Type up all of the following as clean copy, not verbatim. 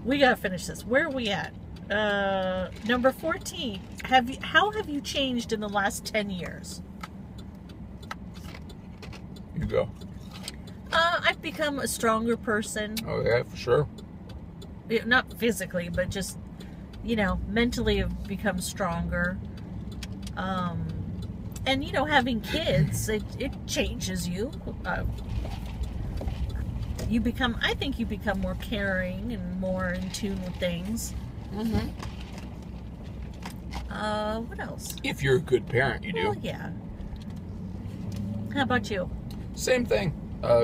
We gotta finish this. Where are we at? Number 14. How have you changed in the last 10 years? You go. I've become a stronger person. Oh yeah, for sure. Not physically, but just, mentally have become stronger. And, having kids, it changes you. I think you become more caring and more in tune with things. Mm-hmm. What else? If you're a good parent, you do. Well, yeah. How about you? Same thing.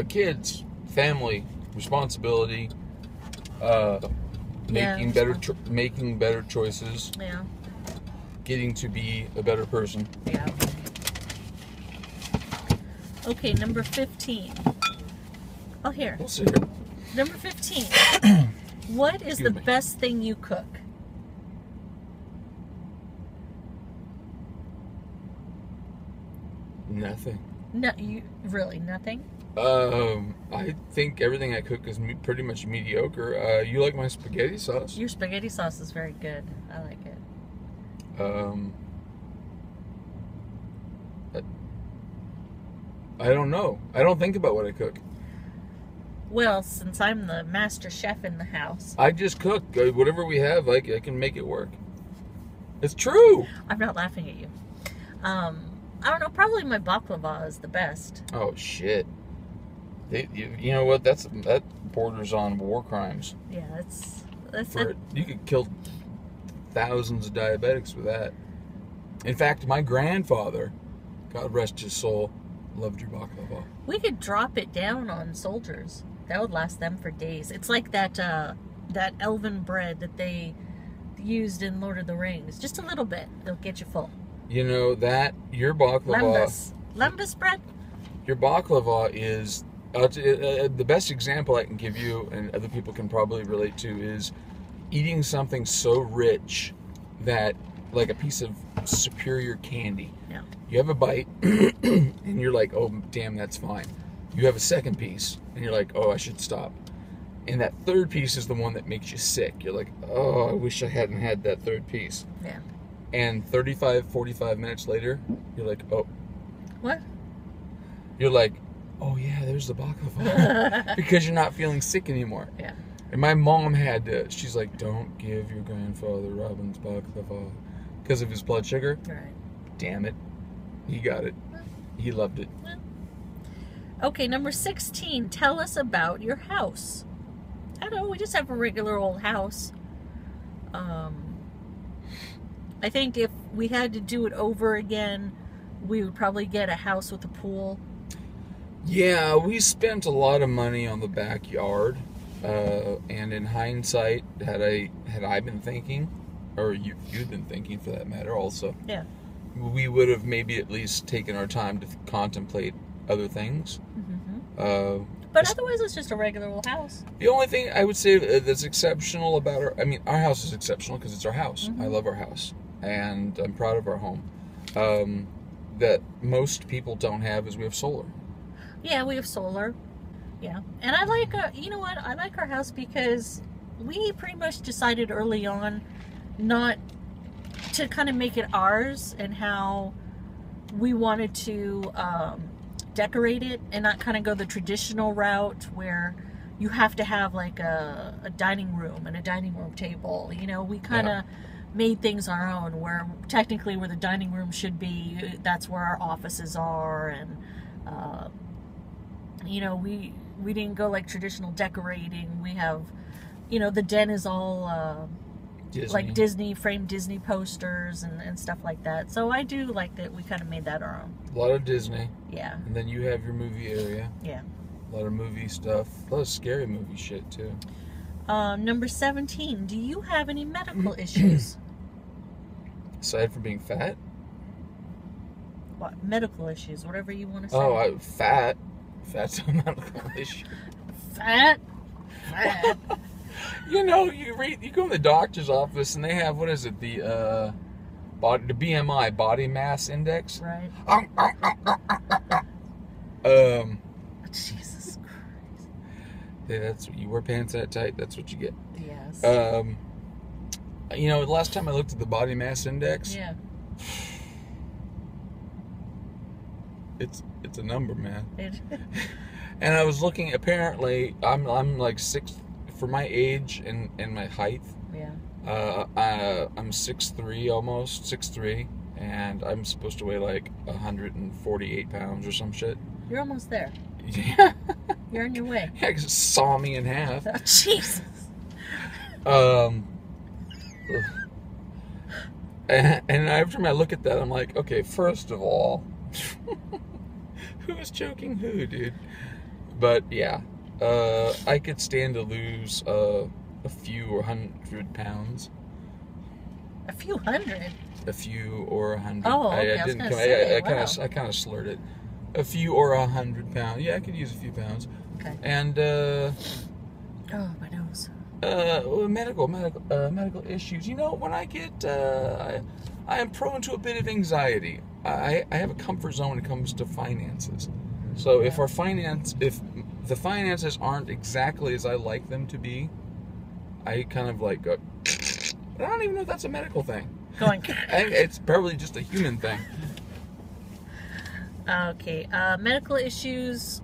Kids, family, responsibility, making better choices. Yeah. Getting to be a better person. Yeah. Okay, number 15. Oh, here. We'll see here. Number 15. What is the best thing you cook? Nothing. No, really nothing? I think everything I cook is pretty much mediocre. You like my spaghetti sauce? Your spaghetti sauce is very good. I like it. I don't know. I don't think about what I cook. Well, since I'm the master chef in the house, I just cook. Whatever we have, I can make it work. It's true. I'm not laughing at you. I don't know. Probably my baklava is the best. Oh shit! You know what? That borders on war crimes. Yeah, that's You could kill thousands of diabetics with that. In fact, my grandfather, God rest his soul, loved your baklava. We could drop it down on soldiers. That would last them for days. It's like that elven bread that they used in Lord of the Rings. Just a little bit. It'll get you full. You know that your baklava. Lembas bread. Your baklava is the best example I can give you, and other people can probably relate to, is eating something so rich that, like a piece of superior candy. Yeah. You have a bite, and you're like, oh, damn, that's fine. You have a second piece, and you're like, oh, I should stop. And that third piece is the one that makes you sick. You're like, oh, I wish I hadn't had that third piece. Yeah. And 45 minutes later, you're like, oh. What? You're like, oh, yeah, there's the baklava. Because you're not feeling sick anymore. Yeah. And my mom she's like, don't give your grandfather Robin's baklava because of his blood sugar. Right. Damn it. He got it. He loved it. Okay, number 16. Tell us about your house. I don't know, we just have a regular old house. I think if we had to do it over again, we would probably get a house with a pool. Yeah, we spent a lot of money on the backyard. And in hindsight, had I been thinking, or you'd been thinking for that matter also, yeah, we would have maybe at least taken our time to contemplate other things. Mm-hmm. But otherwise, it's just a regular old house. The only thing I would say that's exceptional about our house is exceptional because it's our house. Mm-hmm. I love our house, and I'm proud of our home. That most people don't have is we have solar. Yeah, we have solar. Yeah, and I like, I like our house because we pretty much decided early on not to kind of make it ours and how we wanted to decorate it and not kind of go the traditional route where you have to have like a dining room and a dining room table. We kind of made things our own where technically where the dining room should be, that's where our offices are, and we didn't go like traditional decorating. We have, the den is all like framed Disney posters and stuff like that. So I do like that we kind of made that our own. A lot of Disney. Yeah. And then you have your movie area. Yeah. A lot of movie stuff. A lot of scary movie shit too. Number 17. Do you have any medical issues? Aside from being fat? What? Medical issues, whatever you want to say. Oh, fat. Fat's a medical issue. Fat. You go in the doctor's office and they have, what is it, the BMI, body mass index. Right. Jesus Christ. Hey, you wear pants that tight, that's what you get. Yes. You know, the last time I looked at the body mass index, Yeah. it's a number, man. It, And I was looking. Apparently, I'm like for my age and my height. yeah. I'm 6'3", almost 6'3", and I'm supposed to weigh like 148 pounds or some shit. You're almost there. Yeah. You're on your way. Yeah, 'cause it saw me in half. Oh, Jesus. And after I look at that, I'm like, okay, first of all, who is choking who, dude? But yeah, I could stand to lose a few or 100 pounds. A few hundred? A few or 100. Oh, okay. I was gonna say, I kind of slurred it. A few or 100 pounds. Yeah, I could use a few pounds. Okay. And oh, my nose. medical issues. You know, when I get, I am prone to a bit of anxiety. I have a comfort zone when it comes to finances. So if the finances aren't exactly as I like them to be, I kind of like go. But I don't even know if that's a medical thing. Going. It's probably just a human thing. Okay. Medical issues.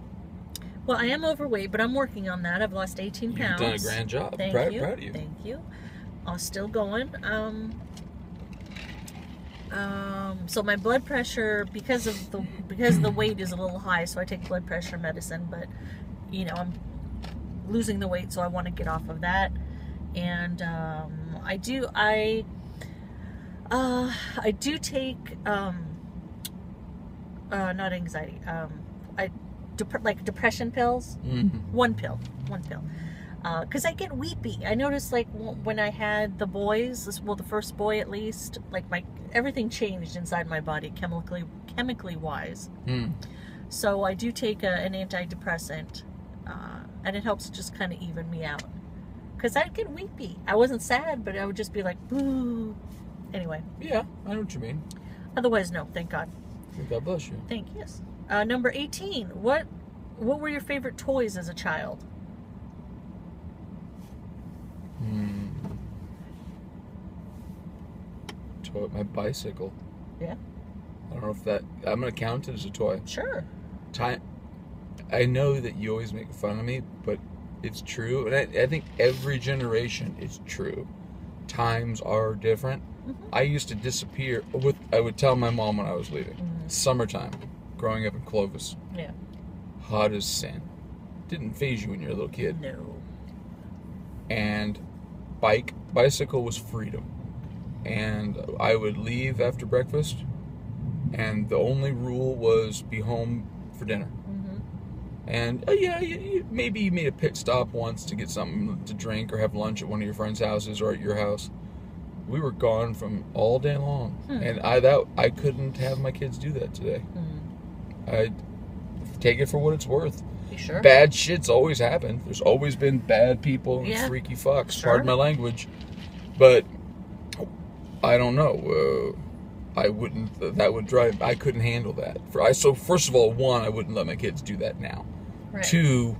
Well, I am overweight, but I'm working on that. I've lost 18 pounds. You've done a grand job. Thank you. Proud of you. Thank you. I'm still going. So my blood pressure, because the weight is a little high, so I take blood pressure medicine, but you know, I'm losing the weight, so I want to get off of that. And I do take not anxiety, like depression pills. Mm-hmm. One pill, because I get weepy. I noticed, like, when I had the boys, the first boy at least, like everything changed inside my body chemically wise. So I do take an antidepressant, and it helps just kind of even me out, because I'd get weepy. I wasn't sad, but I would just be like, boo. Anyway. Yeah, I know what you mean. Otherwise, no, thank God. God bless you. Thank you. Number 18. What were your favorite toys as a child? Toy, my bicycle. Yeah. I don't know if I'm gonna count it as a toy. Sure. I know that you always make fun of me, but it's true, and I think every generation is true. Times are different. Mm-hmm. I used to disappear. I would tell my mom when I was leaving. Mm-hmm. Summertime, growing up in Clovis. Yeah. Hot as sin. Didn't faze you when you were a little kid. No. And bicycle was freedom. And I would leave after breakfast, and the only rule was be home for dinner. Mm-hmm. And maybe you made a pit stop once to get something to drink or have lunch at one of your friends' houses or at your house. We were gone from all day long, and I couldn't have my kids do that today. I take it for what it's worth. You sure? Bad shit's always happened. There's always been bad people and freaky fucks. Sure. Pardon my language, but I don't know. I wouldn't. That would drive. I couldn't handle that. So first of all, one, I wouldn't let my kids do that now. Right. Two,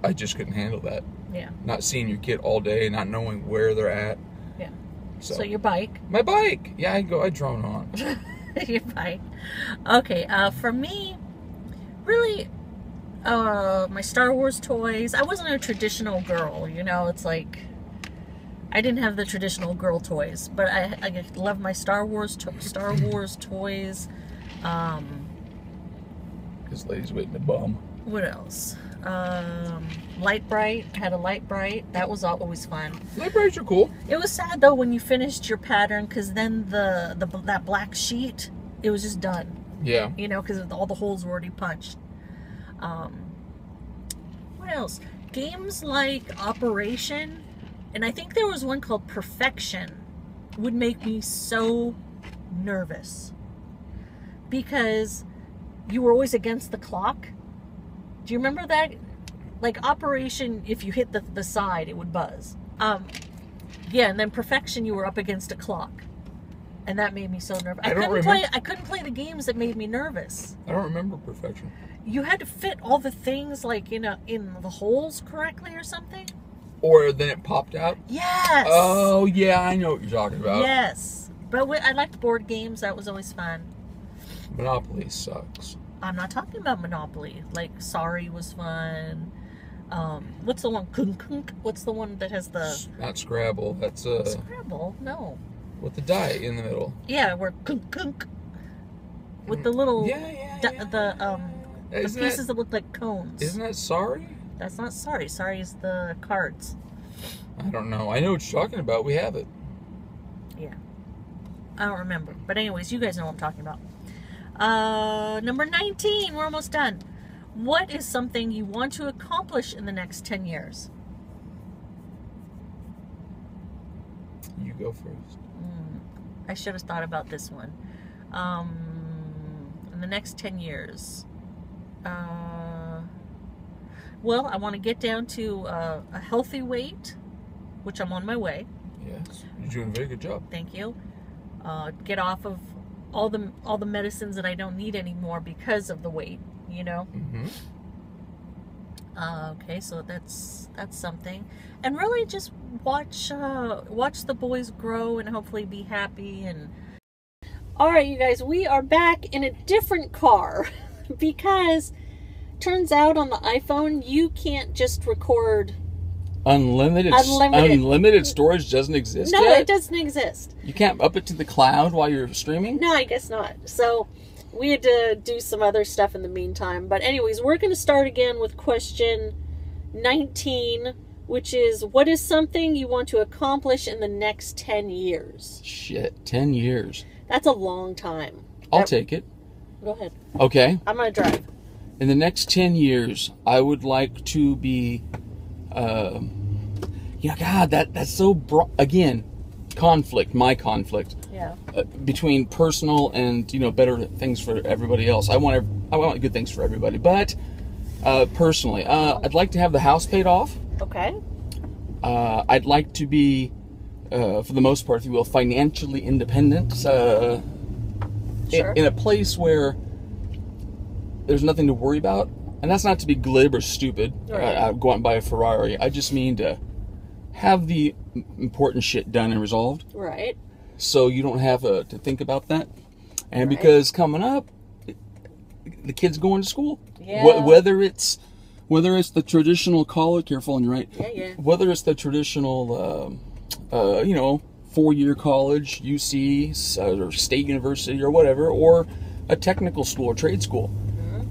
I just couldn't handle that. Yeah. Not seeing your kid all day, not knowing where they're at. Yeah. So your bike. My bike. Yeah, I drone on. Your bike. Okay. For me, really, my Star Wars toys. I wasn't a traditional girl. You know, it's like I didn't have the traditional girl toys, but I love my Star Wars toys. This lady's waiting to bum. What else? Light Bright. Had a Light Bright. That was always fun. Light Brights are cool. It was sad though when you finished your pattern, because then that black sheet, it was just done. Yeah. You know, because all the holes were already punched. What else? Games like Operation, and I think there was one called Perfection, would make me so nervous, because you were always against the clock. Do you remember that? Like Operation, if you hit the side, it would buzz. Yeah, and then Perfection, you were up against a clock, and that made me so nervous. I couldn't play the games that made me nervous. I don't remember Perfection. You had to fit all the things like in the holes correctly or something. Or then it popped out? Yes! Oh, yeah, I know what you're talking about. Yes. But I liked board games. That was always fun. Monopoly sucks. I'm not talking about Monopoly. Like, Sorry was fun. What's the one? What's the one that has the... Not Scrabble. That's Scrabble? No. with the die in the middle. Yeah, where with the little... the pieces that look like cones. Isn't that Sorry? That's not Sorry. Sorry is the cards. I don't know. I know what you're talking about. We have it. Yeah. I don't remember. But anyways, you guys know what I'm talking about. Number 19. We're almost done. What is something you want to accomplish in the next 10 years? You go first. I should have thought about this one. In the next 10 years. Well, I want to get down to a healthy weight, which I'm on my way. Yes, you're doing a very good job. Thank you. Get off of all the medicines that I don't need anymore because of the weight, you know. Mm-hmm. Okay, so that's something, and really just watch the boys grow and hopefully be happy. And all right, you guys, we are back in a different car because turns out on the iPhone you can't just record. Unlimited storage doesn't exist No, yet? it doesn't exist. You can't up it to the cloud while you're streaming? No, I guess not. So we had to do some other stuff in the meantime. But anyways, we're going to start again with question 19, which is, what is something you want to accomplish in the next 10 years? Shit, 10 years. That's a long time. I'll take it. Go ahead. Okay. I'm going to drive. In the next 10 years, I would like to be... God, that's so broad. Again, my conflict. Yeah. Between personal and, better things for everybody else. I want good things for everybody. But, personally, I'd like to have the house paid off. Okay. I'd like to be, for the most part, if you will, financially independent. Sure. In a place where there's nothing to worry about. And that's not to be glib or stupid. Right. Go out and buy a Ferrari. I just mean to have the important shit done and resolved. Right. So you don't have to think about that. And Right. because coming up, the kid's going to school. Yeah. Whether it's the traditional college, careful on your right. Yeah. Whether it's the traditional, 4-year college, UC, or state university or whatever, or a technical school or trade school.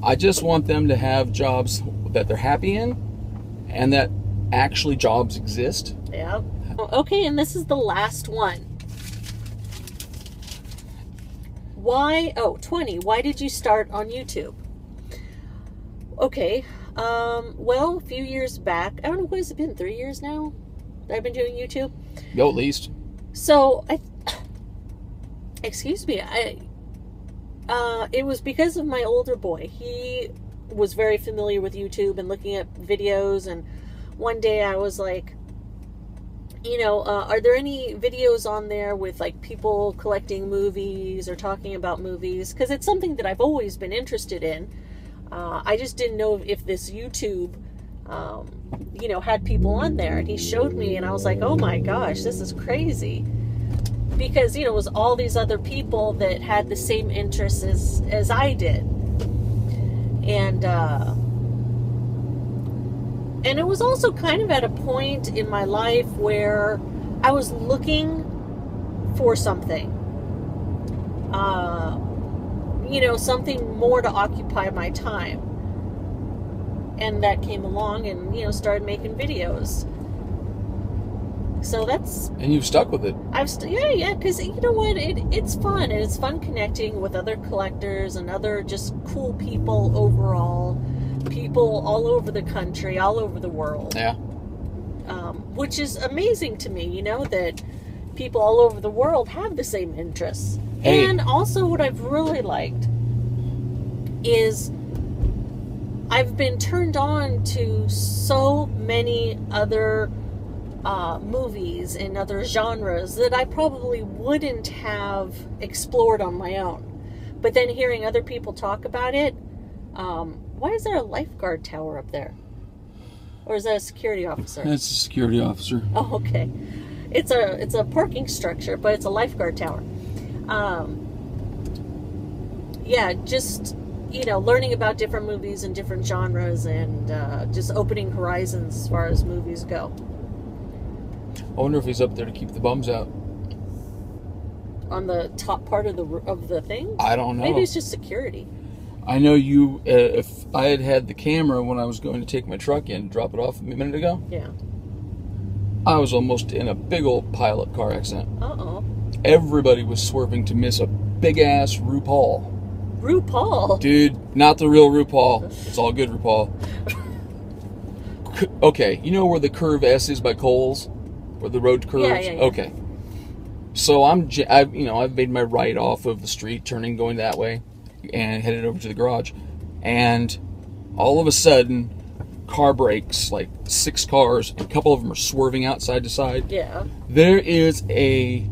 I just want them to have jobs that they're happy in and that actually jobs exist. Yeah. Okay, and this is the last one. 20. Why did you start on YouTube? Okay. Well, a few years back, I don't know, what has it been, 3 years now that I've been doing YouTube? Yo, at least. So, excuse me, it was because of my older boy. He was very familiar with YouTube and looking at videos, and one day I was like, are there any videos on there with like people collecting movies or talking about movies? Because it's something that I've always been interested in. I just didn't know if this YouTube, had people on there. And he showed me, and I was like, oh my gosh, this is crazy. Because, it was all these other people that had the same interests as I did. And it was also kind of at a point in my life where I was looking for something. Something more to occupy my time. And that came along and, started making videos. So that's... And you've stuck with it. Yeah, because you know what? It's fun, and it's fun connecting with other collectors and other just cool people overall. People all over the country, all over the world. Yeah. Which is amazing to me, that people all over the world have the same interests. Hey. And also what I've really liked is I've been turned on to so many other movies and other genres that I probably wouldn't have explored on my own. But then hearing other people talk about it, why is there a lifeguard tower up there? Or is that a security officer? That's a security officer. Oh, okay. It's a parking structure, but it's a lifeguard tower. Yeah, just, you know, learning about different movies and different genres, and just opening horizons as far as movies go. I wonder if he's up there to keep the bums out. On the top part of the thing? I don't know. Maybe it's just security. I know you, if I had the camera when I was going to take my truck in, drop it off a minute ago. Yeah. I was almost in a big old pilot car accident. Uh-oh. Everybody was swerving to miss a big-ass RuPaul. RuPaul? Dude, not the real RuPaul. It's all good, RuPaul. Okay, you know where the curve S is by Kohl's? Where the road curves? Yeah. Okay. So I've made my right off of the street, turning, going that way, and headed over to the garage. And all of a sudden, car brakes, like 6 cars, and a couple of them are swerving out side to side. Yeah. There is a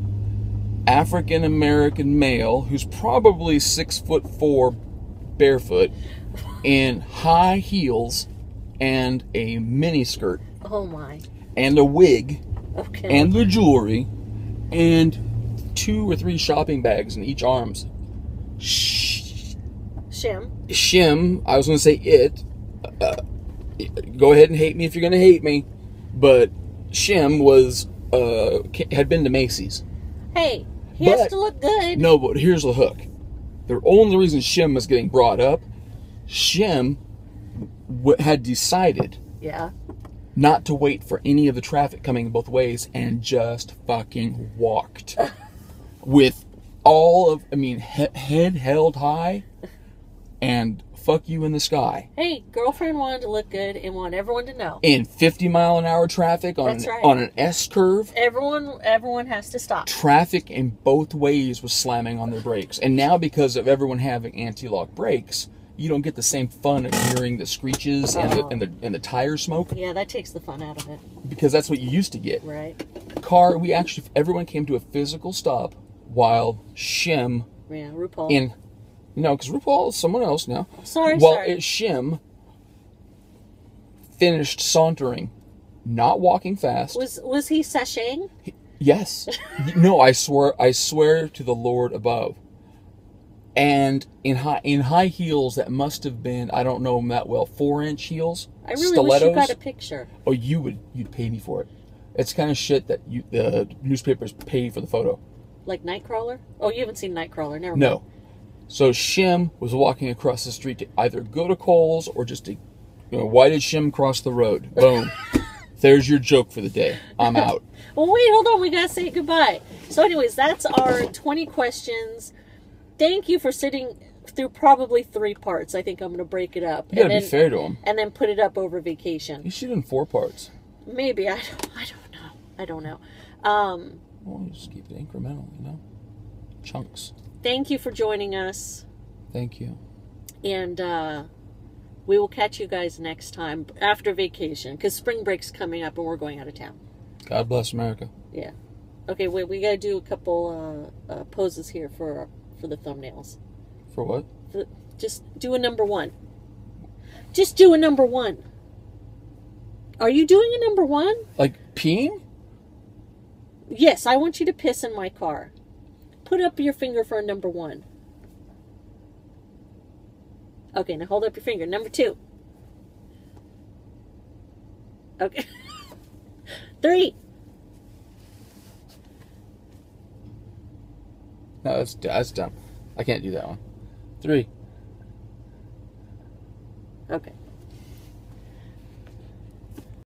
African-American male who's probably 6'4", barefoot, in high heels and a mini skirt. Oh my. And a wig. Okay. And the jewelry. And 2 or 3 shopping bags in each arms. Shim. I was going to say it. Go ahead and hate me if you're going to hate me. But Shim was had been to Macy's. Hey, he has to look good. No, but here's the hook. The only reason Shim was getting brought up, Shim had decided not to wait for any of the traffic coming both ways and just fucking walked. With all of, head held high and fuck you in the sky. Hey, girlfriend wanted to look good and want everyone to know. In 50-mile-an-hour traffic on an S curve. Everyone has to stop. Traffic in both ways was slamming on their brakes. And now because of everyone having anti-lock brakes, you don't get the same fun of hearing the screeches and the tire smoke. Yeah, that takes the fun out of it. Because that's what you used to get. Right. Everyone came to a physical stop while Shim... Yeah, RuPaul. No, because RuPaul is someone else now. Sorry. Shim finished sauntering, not walking fast. Was he sashaying? Yes. No, I swear to the Lord above. And in high heels that must have been, I don't know them that well, 4-inch heels. I really wish you got a picture. Oh, you'd pay me for it. It's kind of shit that the newspapers pay for the photo. Like Nightcrawler? Oh, you haven't seen Nightcrawler, never mind. No. So Shim was walking across the street to either go to Kohl's or just to, why did Shim cross the road? Boom. There's your joke for the day. I'm out. Well, wait, hold on. We got to say goodbye. So anyways, that's our 20 questions. Thank you for sitting through probably 3 parts. I think I'm going to break it up. You got to be fair to them. And then put it up over vacation. You should in 4 parts. Maybe. I don't know. Well, you just keep it incremental, chunks. Thank you for joining us. Thank you. And we will catch you guys next time after vacation, because spring break's coming up and we're going out of town. God bless America. Yeah. Okay, wait, we got to do a couple poses here for the thumbnails. For what? Just do a number 1. Just do a number 1. Are you doing a number 1? Like peeing? Yes, I want you to piss in my car. Put up your finger for a number 1. Okay, now hold up your finger. Number 2. Okay. 3. No, that's dumb. I can't do that one. 3. Okay.